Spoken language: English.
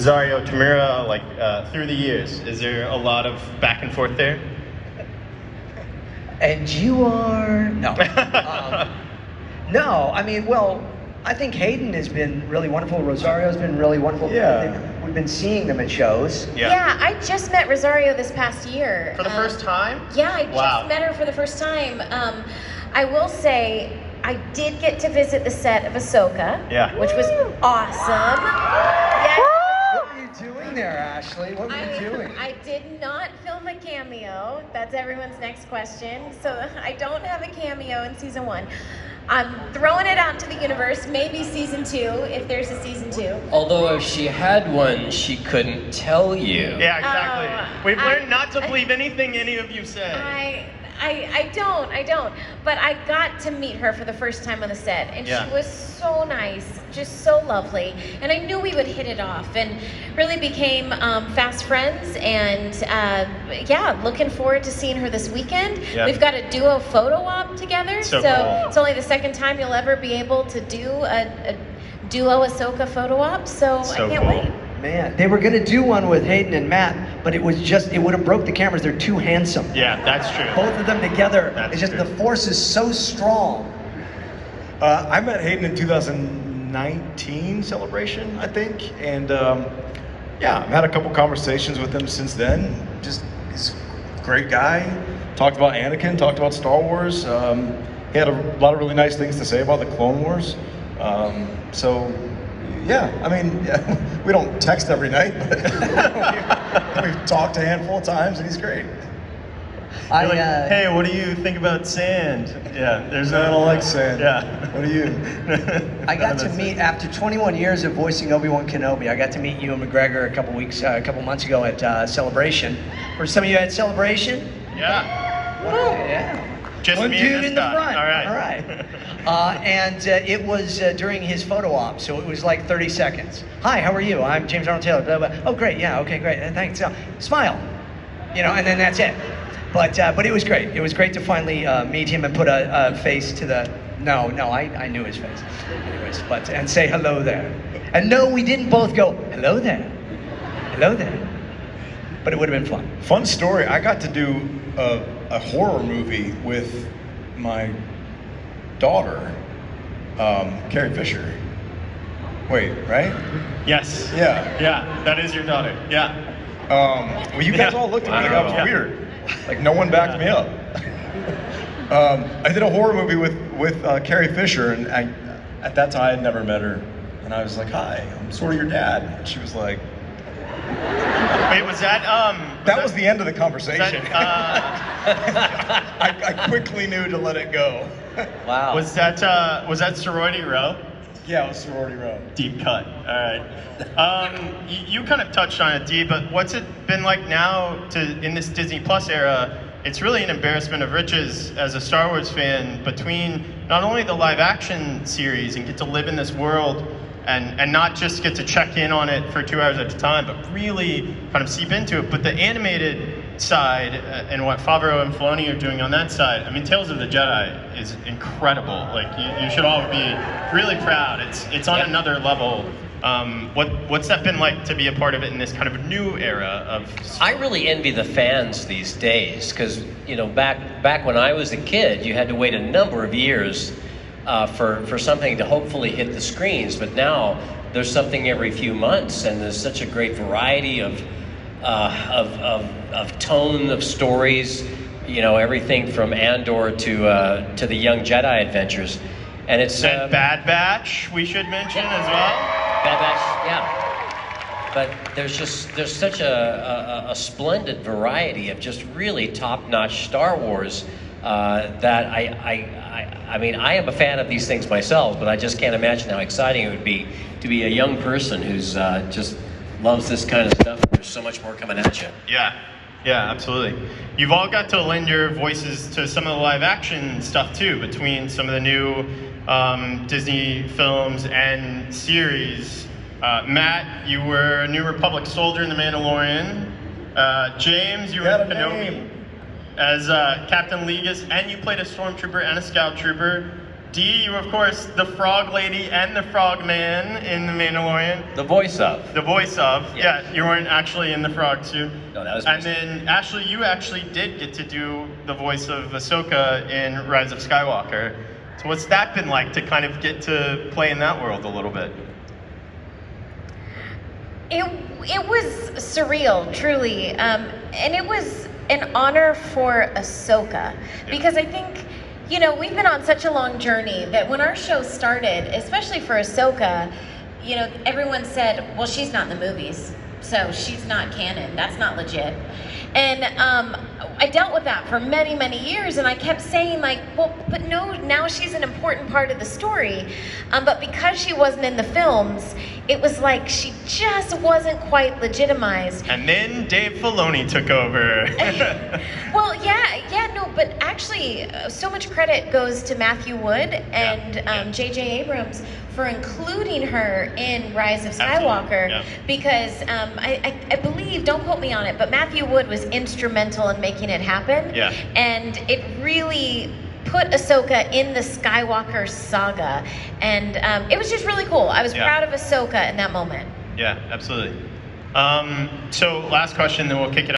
Rosario Tamura, like through the years? Is there a lot of back and forth there? And you are no, no. I mean, well, I think Hayden has been really wonderful. Rosario's been really wonderful. Yeah. We've been seeing them at shows. Yeah, I just met Rosario this past year. For the first time? Yeah, I Wow. just met her for the first time. I will say, I did get to visit the set of Ahsoka, which was awesome. Yes. What were you doing there, Ashley? What were you doing? I did not film a cameo. That's everyone's next question. So I don't have a cameo in season 1. I'm throwing it out to the universe, maybe season 2, if there's a season 2. Although if she had one, she couldn't tell you. Yeah, exactly. We've learned not to believe anything any of you say. I don't. But I got to meet her for the first time on the set, and she was so nice, just so lovely. And I knew we would hit it off, and really became fast friends. And looking forward to seeing her this weekend. Yeah. We've got a duo photo op together, so cool. It's only the second time you'll ever be able to do a duo Ahsoka photo op. So I can't wait. Man, they were going to do one with Hayden and Matt, but it would have broke the cameras. They're too handsome. Yeah, that's true. Both of them together. That's it's just true. The force is so strong. I met Hayden in 2019 celebration, I think, and I've had a couple conversations with him since then. Just he's a great guy. Talked about Anakin, talked about Star Wars. He had a lot of really nice things to say about the Clone Wars. Yeah, I mean, we don't text every night, but we've talked a handful of times, and he's great. Hey, what do you think about sand? Yeah, I don't like sand. Yeah. What do you? I got to meet, after 21 years of voicing Obi-Wan Kenobi, I got to meet Ewan McGregor a couple months ago at Celebration. For some of you at Celebration? Yeah. Yeah. Just one me dude and this in the guy. front. All right. And it was during his photo op, so it was like 30 seconds. Hi, how are you? I'm James Arnold Taylor. Blah, blah. Oh, great. Yeah. Okay, great. Thanks. Smile. And then that's it. But it was great. It was great to finally meet him and put a face to the. No, I knew his face. Anyways, and say hello there. And no, we didn't both go hello there. Hello there. But it would have been fun. Fun story. I got to do a horror movie with my daughter, Carrie Fisher. Wait, right? Yes. Yeah. Yeah, that is your daughter. Yeah. Well, you guys all looked at me like I was weird. Like no one backed me up. I did a horror movie with Carrie Fisher, and at that time I had never met her, and I was like, "Hi, I'm sort of your dad." And she was like, "Wait, was that?" That was the end of the conversation. That, I quickly knew to let it go. Wow. Was that sorority row? Yeah, it was sorority row. Deep cut. All right. You kind of touched on it, Dee, but what's it been like now in this Disney Plus era? It's really an embarrassment of riches as a Star Wars fan between not only the live action series and get to live in this world and not just get to check in on it for 2 hours at a time, but really kind of seep into it. But the animated side and what Favreau and Filoni are doing on that side, I mean, Tales of the Jedi is incredible. Like you should all be really proud. It's on another level. What's that been like to be a part of it in this kind of new era of? I really envy the fans these days because back when I was a kid, you had to wait a number of years for something to hopefully hit the screens. But now there's something every few months, and there's such a great variety of tone of stories. Everything from Andor to the Young Jedi Adventures, and it's Bad Batch we should mention as well. Bad Batch, yeah. But there's such a splendid variety of just really top-notch Star Wars that I mean, I am a fan of these things myself, but I just can't imagine how exciting it would be to be a young person who's just loves this kind of stuff. There's so much more coming at you. Yeah, absolutely. You've all got to lend your voices to some of the live action stuff too, between some of the new Disney films and series. Matt, you were a New Republic soldier in The Mandalorian. James, you were Kenobi as Captain Legis, and you played a stormtrooper and a scout trooper. Dee, you were, of course, the Frog Lady and the Frog Man in The Mandalorian. The voice of. The voice of. Yeah. Yeah, you weren't actually in the frog suit. No, that was And me. then, Ashley, you actually did get to do the voice of Ahsoka in Rise of Skywalker. So what's that been like to kind of get to play in that world a little bit? It was surreal, truly, and it was an honor for Ahsoka, because I think, you know, we've been on such a long journey that when our show started, especially for Ahsoka, you know, everyone said, well, she's not in the movies, so she's not canon, that's not legit. And I dealt with that for many, many years, and I kept saying, like, well, but no, now she's an important part of the story. But because she wasn't in the films, it was like she just wasn't quite legitimized. And then Dave Filoni took over. Well, no, but actually, so much credit goes to Matthew Wood and J.J. Abrams for including her in Rise of Skywalker, because I believe, don't quote me on it, but Matthew Wood was instrumental in making it happen. Yeah. And it really put Ahsoka in the Skywalker saga, and it was just really cool. I was proud of Ahsoka in that moment. Yeah, absolutely. So last question, then we'll kick it